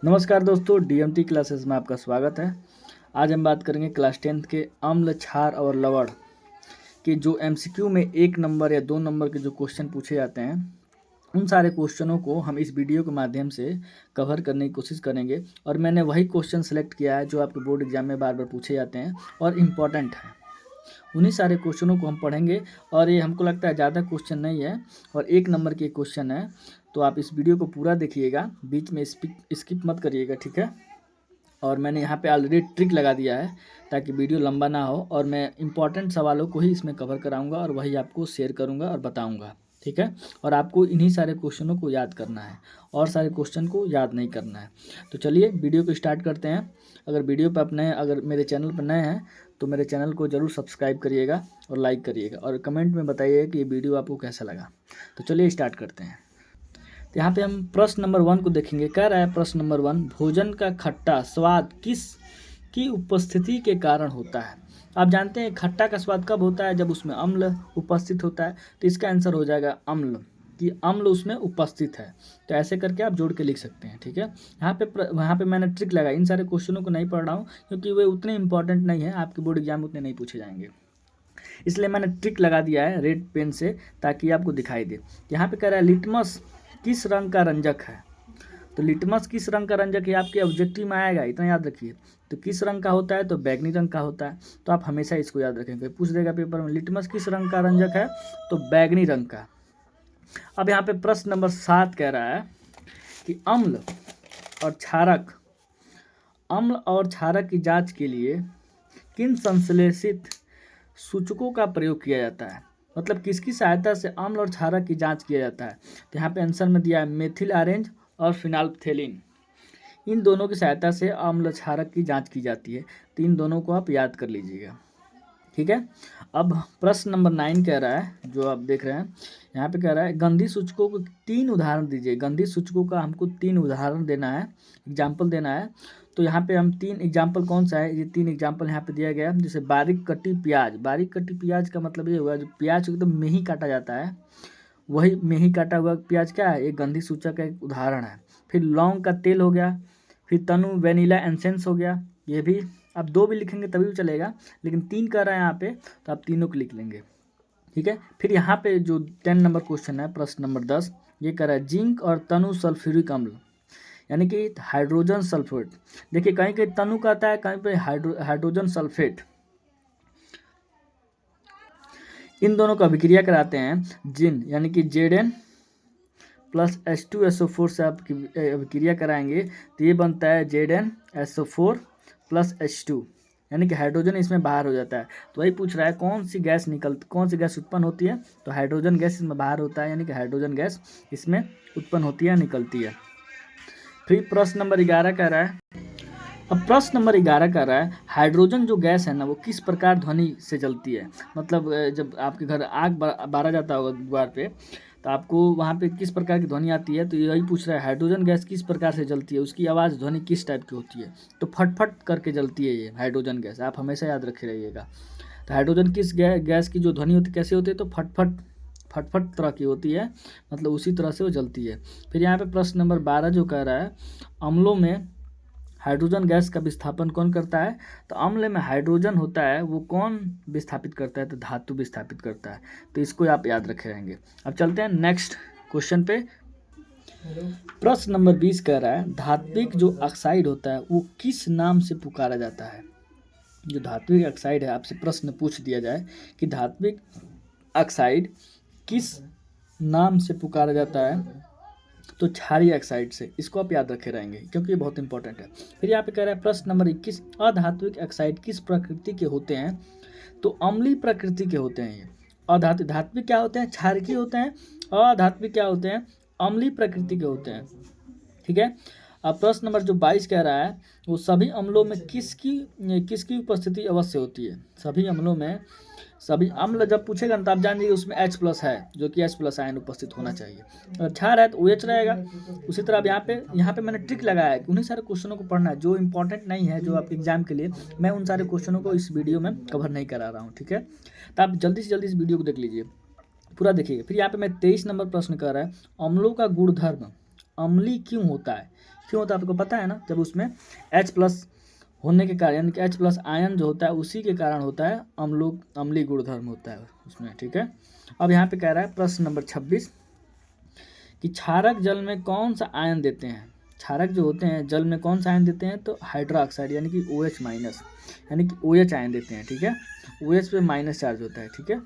नमस्कार दोस्तों, DMT classes में आपका स्वागत है। आज हम बात करेंगे क्लास 10th के अम्ल, क्षार और लवण के जो एमसीक्यू में 1 नंबर या 2 नंबर के जो क्वेश्चन पूछे जाते हैं, उन सारे क्वेश्चनों को हम इस वीडियो के माध्यम से कवर करने की कोशिश करेंगे। और मैंने वही क्वेश्चन सेलेक्ट किया है जो आपके बोर्ड एग्जाम में बार बार पूछे जाते हैं और इम्पॉर्टेंट है। उन्हीं सारे क्वेश्चनों को हम पढ़ेंगे और ये हमको लगता है ज़्यादा क्वेश्चन नहीं है और 1 नंबर के क्वेश्चन है। तो आप इस वीडियो को पूरा देखिएगा, बीच में स्किप मत करिएगा, ठीक है। और मैंने यहाँ पे ऑलरेडी ट्रिक लगा दिया है ताकि वीडियो लंबा ना हो, और मैं इंपॉर्टेंट सवालों को ही इसमें कवर कराऊंगा और वही आपको शेयर करूंगा और बताऊंगा, ठीक है। और आपको इन्हीं सारे क्वेश्चनों को याद करना है और सारे क्वेश्चन को याद नहीं करना है। तो चलिए वीडियो को स्टार्ट करते हैं। अगर मेरे चैनल पर नए हैं तो मेरे चैनल को ज़रूर सब्सक्राइब करिएगा और लाइक करिएगा और कमेंट में बताइए कि ये वीडियो आपको कैसा लगा। तो चलिए स्टार्ट करते हैं। तो यहाँ पे हम प्रश्न नंबर 1 को देखेंगे। कह रहा है प्रश्न नंबर 1, भोजन का खट्टा स्वाद किस की उपस्थिति के कारण होता है। आप जानते हैं खट्टा का स्वाद कब होता है? जब उसमें अम्ल उपस्थित होता है। तो इसका आंसर हो जाएगा अम्ल, कि अम्ल उसमें उपस्थित है। तो ऐसे करके आप जोड़ के लिख सकते हैं, ठीक है। यहाँ पे मैंने ट्रिक लगाई। इन सारे क्वेश्चनों को नहीं पढ़ रहा हूँ क्योंकि वे उतने इंपॉर्टेंट नहीं है, आपके बोर्ड एग्जाम में उतने नहीं पूछे जाएंगे, इसलिए मैंने ट्रिक लगा दिया है रेड पेन से ताकि आपको दिखाई दे। यहाँ पे कह रहा है लिटमस किस रंग का रंजक है। तो लिटमस किस रंग का रंजक है आपके ऑब्जेक्टिव में आएगा, इतना याद रखिए। तो किस रंग का होता है? तो बैगनी रंग का होता है। तो आप हमेशा इसको याद रखेंगे, पूछ देगा पेपर में लिटमस किस रंग का रंजक है, तो बैगनी रंग का। अब यहाँ पे प्रश्न नंबर 7 कह रहा है कि अम्ल और क्षारक की जांच के लिए किन संश्लेषित सूचकों का प्रयोग किया जाता है। मतलब किसकी सहायता से अम्ल और क्षारक की जांच किया जाता है। तो यहाँ पे आंसर में दिया है मेथिल ऑरेंज और फिनाल्फथेलिन। इन दोनों की सहायता से अम्ल क्षारक की जांच की जाती है। तो इन दोनों को आप याद कर लीजिएगा, ठीक है। अब प्रश्न नंबर 9 कह रहा है, जो आप देख रहे हैं यहाँ पे कह रहा है गंधी सूचकों को 3 उदाहरण दीजिए। गंधी सूचकों का हमको 3 उदाहरण देना है, एग्जाम्पल देना है। तो यहाँ पे हम 3 एग्जाम्पल, कौन सा है ये 3 एग्जाम्पल यहाँ पे दिया गया है। जैसे बारीक कटी प्याज। बारीक कटी प्याज का मतलब ये हुआ जो प्याज एकदम मेही काटा जाता है, वही मेही काटा हुआ प्याज क्या है, एक गंधी सूचक का एक उदाहरण है। फिर लौंग का तेल हो गया, फिर तनु वेनिला एसेंस हो गया। ये भी आप 2 भी लिखेंगे तभी भी चलेगा, लेकिन 3 कर रहा है यहाँ पे तो आप तीनों को लिख लेंगे, ठीक है। फिर यहाँ पे जो 10 नंबर क्वेश्चन है, प्रश्न नंबर 10, ये कर रहा है जिंक और तनु सल्फ्यूरिक अम्ल, यानी कि हाइड्रोजन सल्फेट। देखिए कहीं कहीं तनु कहता है, कहीं पे हाइड्रोजन सल्फेट। इन दोनों का अभिक्रिया कराते हैं जिन, यानी कि Zn प्लस H2SO4 से आप अभिक्रिया कराएंगे तो ये बनता है ZnSO4 प्लस H2, यानी कि हाइड्रोजन इसमें बाहर हो जाता है। तो वही पूछ रहा है कौन सी गैस उत्पन्न होती है। तो हाइड्रोजन गैस इसमें बाहर होता है, यानी कि हाइड्रोजन गैस इसमें उत्पन्न होती है, निकलती है। फिर प्रश्न नंबर 11 कह रहा है, अब प्रश्न नंबर 11 कह रहा है हाइड्रोजन जो गैस है ना वो किस प्रकार ध्वनि से जलती है। मतलब जब आपके घर आग बारा जाता होगा द्वार पे, तो आपको वहाँ पे किस प्रकार की ध्वनि आती है। तो यही पूछ रहा है हाइड्रोजन गैस किस प्रकार से जलती है, उसकी आवाज़ ध्वनि किस टाइप की होती है। तो फटफट करके जलती है ये हाइड्रोजन गैस, आप हमेशा याद रखे रहिएगा। तो हाइड्रोजन किस गैस की जो ध्वनि होती है कैसे होती है, तो फटफट तरह की होती है, मतलब उसी तरह से वो जलती है। फिर यहाँ पे प्रश्न नंबर 12 जो कह रहा है अम्लों में हाइड्रोजन गैस का विस्थापन कौन करता है। तो अम्ल में हाइड्रोजन होता है वो कौन विस्थापित करता है, तो धातु विस्थापित करता है। तो इसको आप याद रखे रहेंगे। अब चलते हैं नेक्स्ट क्वेश्चन पे। प्रश्न नंबर 20 कह रहा है धात्विक जो ऑक्साइड होता है वो किस नाम से पुकारा जाता है। जो धात्विक ऑक्साइड है, आपसे प्रश्न पूछ दिया जाए कि धात्विक ऑक्साइड किस नाम से पुकारा जाता है, तो क्षारीय ऑक्साइड से। इसको आप याद रखे रहेंगे क्योंकि ये बहुत इंपॉर्टेंट है। फिर यहाँ पे कह रहा है प्रश्न नंबर 21, अधात्विक ऑक्साइड किस प्रकृति के होते हैं। तो अम्लीय प्रकृति के होते हैं ये। धात्विक क्या होते हैं, क्षारकीय होते हैं। अधात्विक क्या होते हैं, अम्लीय प्रकृति के होते हैं, ठीक है। अब प्रश्न नंबर जो 22 कह रहा है वो सभी अम्लों में किसकी उपस्थिति अवश्य होती है। सभी अम्ल जब पूछेगा ना तो आप जान लीजिए उसमें H+ है, जो कि H+ आयन उपस्थित होना चाहिए। अगर क्षार है तो OH रहेगा। उसी तरह अब यहाँ पे मैंने ट्रिक लगाया है कि उन्हीं सारे क्वेश्चनों को पढ़ना है जो इंपॉर्टेंट नहीं है, जो आपके एग्जाम के लिए। मैं उन सारे क्वेश्चनों को इस वीडियो में कवर नहीं करा रहा हूँ, ठीक है। तो आप जल्दी से जल्दी इस वीडियो को देख लीजिए, पूरा देखिएगा। फिर यहाँ पे मैं 23 नंबर प्रश्न कर रहा है अम्लों का गुणधर्म अम्लीय क्यों होता है। क्यों होता है आपको पता है ना, जब उसमें H+ होने के कारण, यानी कि H+ आयन जो होता है उसी के कारण होता है अम्लीय गुणधर्म होता है उसमें। ठीक है, अब यहाँ पे कह रहा है प्रश्न नंबर 26 कि क्षारक जल में कौन सा आयन देते हैं। क्षारक जो होते हैं जल में कौन सा आयन देते हैं, तो हाइड्रोक्साइड यानी कि OH-, यानी कि OH आयन देते हैं। ठीक है, OH पे माइनस चार्ज होता है। ठीक है,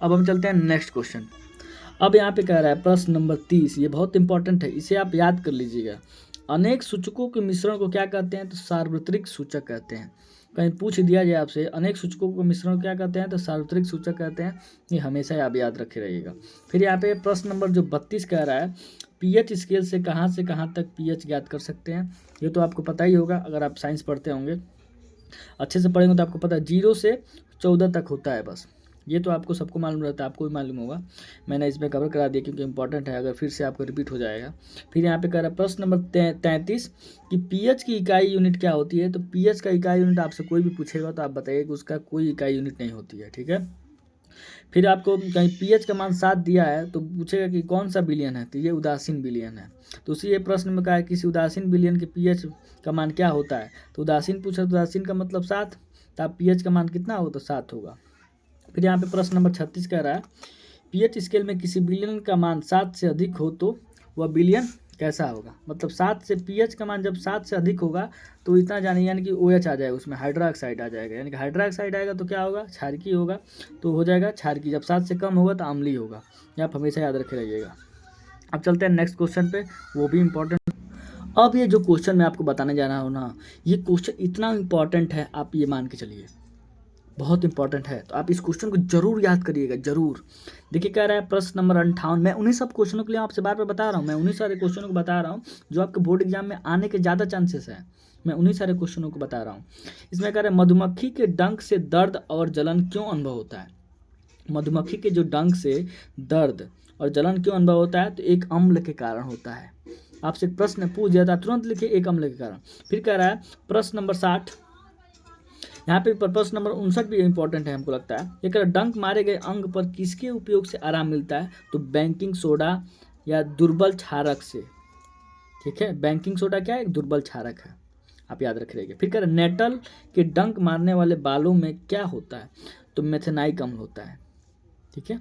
अब हम चलते हैं नेक्स्ट क्वेश्चन। अब यहाँ पे कह रहा है प्रश्न नंबर 30, ये बहुत इंपॉर्टेंट है, इसे आप याद कर लीजिएगा। अनेक सूचकों के मिश्रण को क्या कहते हैं, तो सार्वत्रिक सूचक कहते हैं। कहीं पूछ दिया जाए आपसे अनेक सूचकों के मिश्रण को क्या कहते हैं, तो सार्वत्रिक सूचक कहते हैं। ये हमेशा आप याद रखे रहिएगा। फिर यहाँ पे प्रश्न नंबर जो 32 कह रहा है पीएच स्केल से कहाँ तक पीएच ज्ञात कर सकते हैं। ये तो आपको पता ही होगा, अगर आप साइंस पढ़ते होंगे, अच्छे से पढ़ेंगे तो आपको पता है 0 से 14 तक होता है बस। ये तो आपको सबको मालूम रहता है, आपको भी मालूम होगा, मैंने इसमें कवर करा दिया क्योंकि इंपॉर्टेंट है, अगर फिर से आपको रिपीट हो जाएगा। फिर यहाँ पे कह रहा है प्रश्न नंबर 33 कि पीएच की इकाई यूनिट क्या होती है। तो पीएच का इकाई यूनिट आपसे कोई भी पूछेगा तो आप बताइए कि उसका कोई इकाई यूनिट नहीं होती है। ठीक है, फिर आपको कहीं पीएच का मान 7 दिया है तो पूछेगा कि कौन सा बिलियन है, तो ये उदासीन बिलियन है। तो उसी ये प्रश्न में कहा है किसी उदासीन बिलियन के पीएच का मान क्या होता है, तो उदासीन पूछा, तो उदासीन का मतलब 7, तो आप पीएच का मान कितना होगा, तो 7 होगा। फिर यहाँ पे प्रश्न नंबर 36 कह रहा है पीएच स्केल में किसी बिलियन का मान 7 से अधिक हो तो वह बिलियन कैसा होगा। मतलब 7 से पीएच का मान जब 7 से अधिक होगा तो इतना जानिए, यानी कि OH आ जाएगा, उसमें हाइड्रोक्साइड आ जाएगा, यानी कि हाइड्रोक्साइड आएगा तो क्या होगा, क्षारकीय होगा, तो हो जाएगा क्षारकीय। जब 7 से कम होगा तो अम्लीय होगा। ये आप हमेशा याद रखे रहिएगा। अब चलते हैं नेक्स्ट क्वेश्चन पे, वो भी इंपॉर्टेंट। अब ये जो क्वेश्चन मैं आपको बताने जा रहा हूँ ना, ये क्वेश्चन इतना इंपॉर्टेंट है, आप ये मान के चलिए बहुत इंपॉर्टेंट है, तो आप इस क्वेश्चन को जरूर याद करिएगा, जरूर। देखिए कह रहा है प्रश्न नंबर 58, मैं उन्हीं सब क्वेश्चनों के लिए आपसे बार बार बता रहा हूँ, मैं उन्हीं सारे क्वेश्चनों को बता रहा हूँ जो आपके बोर्ड एग्जाम में आने के ज़्यादा चांसेस हैं, मैं उन्हीं सारे क्वेश्चनों को बता रहा हूँ। इसमें कह रहा है मधुमक्खी के डंक से दर्द और जलन क्यों अनुभव होता है। मधुमक्खी के जो डंक से दर्द और जलन क्यों अनुभव होता है, तो एक अम्ल के कारण होता है। आपसे एक प्रश्न पूछ दिया था, तुरंत लिखिए एक अम्ल के कारण। फिर कह रहा है प्रश्न नंबर 60, यहाँ पे प्रश्न नंबर 59 भी इंपॉर्टेंट है हमको लगता है। एक डंक मारे गए अंग पर किसके उपयोग से आराम मिलता है, तो बेकिंग सोडा या दुर्बल क्षारक से। ठीक है, बेकिंग सोडा क्या है, एक दुर्बल क्षारक है, आप याद रख रहिएगा। फिर कह रहे नेटल के डंक मारने वाले बालों में क्या होता है, तो मेथेनाइक अम्ल होता है। ठीक है,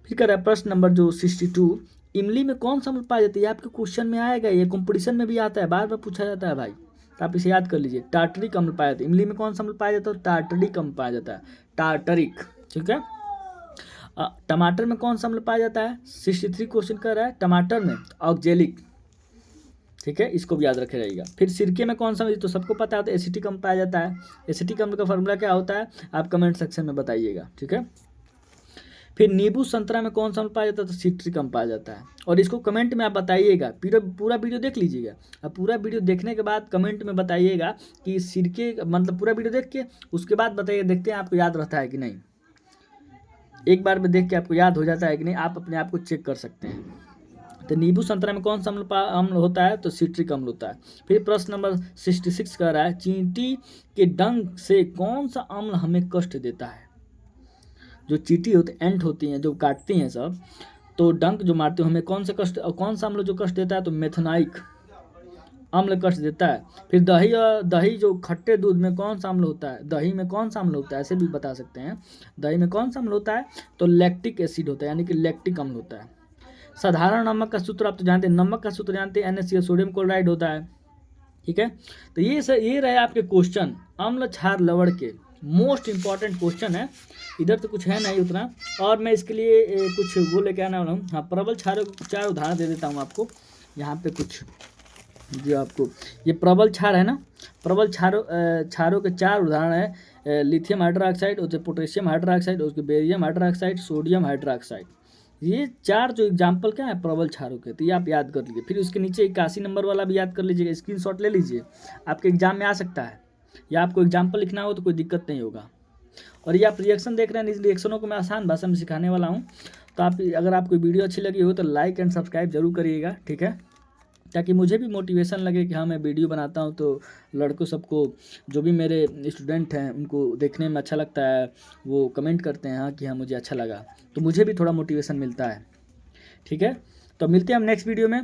फिर कह रहा है प्रश्न नंबर जो 62, इमली में कौन सा अम्ल पाया जाता है। ये आपके क्वेश्चन में आएगा, ये कंपटीशन में भी आता है, बार बार पूछा जाता है भाई, तो आप इसे याद कर लीजिए। टार्टरिक अम्ल पाया जाता है, इमली में कौन सा अम्ल पाया जाता है, टार्टरिक अम्ल पाया जाता है, टार्टरिक। ठीक है, टमाटर में कौन सा अम्ल पाया जाता है, 63 क्वेश्चन कर रहा है, टमाटर में ऑक्जेलिक। ठीक है, इसको भी याद रखे रहिएगा। फिर सिरके में कौन सा, तो सबको पता है, तो एसिटिक अम्ल पाया जाता है। एसिटिक अम्ल का फॉर्मूला क्या होता है, आप कमेंट सेक्शन में बताइएगा। ठीक है, फिर नींबू संतरा में कौन सा अम्ल पाया जाता है, तो सिट्रिक अम्ल पाया जाता है। और इसको कमेंट में आप बताइएगा, पूरा वीडियो देख लीजिएगा। अब पूरा वीडियो देखने के बाद कमेंट में बताइएगा कि सिरके, मतलब पूरा वीडियो देख के उसके बाद बताइए, देखते हैं आपको याद रहता है कि नहीं। एक बार में देख के आपको याद हो जाता है कि नहीं, आप अपने आप को चेक कर सकते हैं। तो नींबू संतरा में कौन सा अम्ल होता है, तो सिट्रिक अम्ल होता है। फिर प्रश्न नंबर 66 कह रहा है चींटी के डंक से कौन सा अम्ल हमें कष्ट देता है। जो चींटी होती, एंट होती हैं जो काटती हैं सब, तो डंक जो मारते हो हमें कौन सा कष्ट, और कौन सा अम्ल जो कष्ट देता है, तो मेथनाइक अम्ल कष्ट देता है। फिर दही जो खट्टे दूध में कौन सा अम्ल होता है, दही में कौन सा अम्ल होता है, ऐसे भी बता सकते हैं। दही में कौन सा अम्ल होता है, तो लैक्टिक एसिड होता है, यानी कि लैक्टिक अम्ल होता है। साधारण नमक का सूत्र आप तो जानते हैं, नमक का सूत्र जानते हैं, NaCl सोडियम क्लोराइड होता है। ठीक है, तो ये रहे आपके क्वेश्चन अम्ल क्षार लवण के, मोस्ट इंपॉर्टेंट क्वेश्चन है। इधर तो कुछ है नहीं उतना, और मैं इसके लिए कुछ वो लेके आना वाला हूँ। हाँ, प्रबल क्षारों के 4 उदाहरण दे देता हूँ आपको यहाँ पे कुछ, जो आपको ये प्रबल क्षार है ना, प्रबल क्षारों के 4 उदाहरण है, लिथियम हाइड्रोक्साइड, उसके पोटेशियम हाइड्रोक्साइड, उसके बेरियम हाइड्रोक्साइड, सोडियम हाइड्रोक्साइड। ये 4 जो एग्जाम्पल क्या है प्रबल क्षारों के, तो ये आप याद कर लीजिए। फिर उसके नीचे 81 नंबर वाला भी याद कर लीजिएगा, स्क्रीनशॉट ले लीजिए, आपके एग्जाम में आ सकता है, या आपको एग्जाम्पल लिखना हो तो कोई दिक्कत नहीं होगा। और ये आप रिएक्शन देख रहे हैं, इस रिएक्शनों को मैं आसान भाषा में सिखाने वाला हूँ। तो आप, अगर आपको वीडियो अच्छी लगी हो तो लाइक एंड सब्सक्राइब जरूर करिएगा। ठीक है, ताकि मुझे भी मोटिवेशन लगे कि हाँ मैं वीडियो बनाता हूँ तो लड़कों सबको, जो भी मेरे स्टूडेंट हैं उनको देखने में अच्छा लगता है, वो कमेंट करते हैं हाँ कि हाँ मुझे अच्छा लगा, तो मुझे भी थोड़ा मोटिवेशन मिलता है। ठीक है, तो मिलते हैं हम नेक्स्ट वीडियो में।